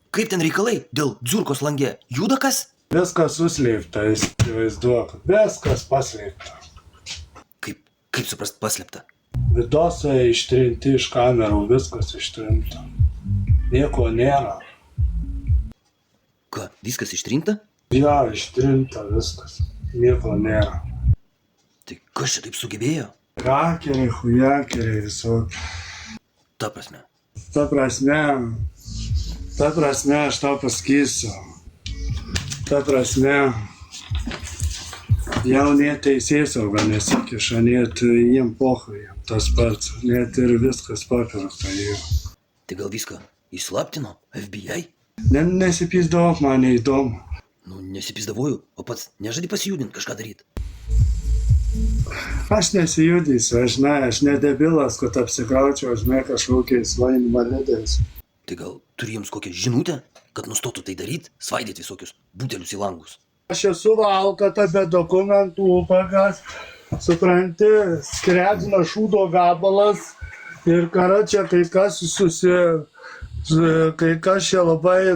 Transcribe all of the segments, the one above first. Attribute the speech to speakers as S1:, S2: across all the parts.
S1: Kaip ten reikalai dėl dziurkos lange? Juda kas?
S2: Viskas suslėpta, įsivaizduok. Viskas paslėpta.
S1: Kaip suprast paslėpta?
S2: Vidosai ištrinti iš kamerų, viskas ištrinta. Nieko nėra.
S1: Ką, viskas ištrinta?
S2: Ja, ištrinta viskas. Nieko nėra.
S1: Tai kas čia taip sugebėjo?
S2: Hakeriai, hujakeriai visokie.
S1: Ta prasme.
S2: Ta prasme, aš tau pasakysiu. Ta prasme, jau net teisėsauga nesikiša, net jiem pohui, tas pats, net ir viskas pakarta jau.
S1: Tai gal viską įslaptino? FBI?
S2: Nesipysdauk, man neįdomu.
S1: Nu, nesipizdavoju, o pats nežadi pasijudint kažką daryt.
S2: Aš nesijudysiu, aš ne debilas, kad apsikraučiau, kažkokiais invalidais.
S1: Tai gal turi jums kokią žinutę, kad nustotų tai daryt, svaidyti visokius butelius į langus?
S2: Aš esu valkata be dokumentų ubagas, supranti, skredina šūdo gabalas ir kara čia kai kas čia labai,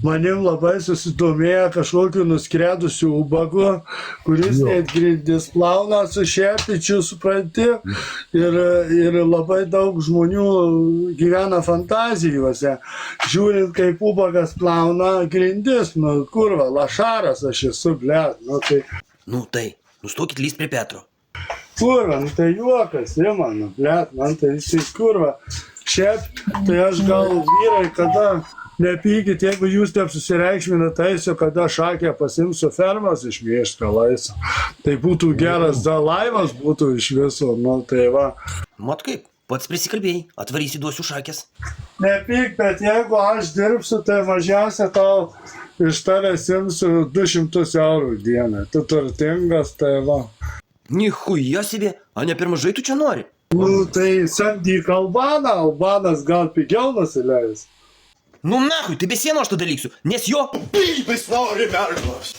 S2: manim labai susidomėjo kažkokiu nuskredusiu ubagu, kuris net grindis plauna su šepičiu, supranti, ir labai daug žmonių gyvena fantazijose, žiūrint, kaip ubagas plauna grindis, kurva, lašaras aš esu, blet, tai.
S1: Tai, nustokit lyst prie Petro.
S2: Kurva, tai juokas, man, blet, man tai kurva. Šiaip, tai aš gal vyrai, kada nepykit, jeigu jūs taip susireikšminat taisio, kada šakę pasimsiu fermas iš miešką laisvą. Tai būtų geras laivas būtų iš viso, tai va.
S1: Mat kaip, pats prisikalbėjai, atvarysi duosiu šakės.
S2: Nepyk, bet jeigu aš dirbsiu, tai mažiausia tau iš tavęs imsiu 200 eurų dieną. Tu turtingas, tai va.
S1: Nichuja sibė, a ne per mažai tu čia nori?
S2: Tai samdyk Albaną, Albanas gal pigiau nusileis.
S1: Nahui, tai be sieno aš tada liksiu, nes jo...
S3: Pybis nori mergos.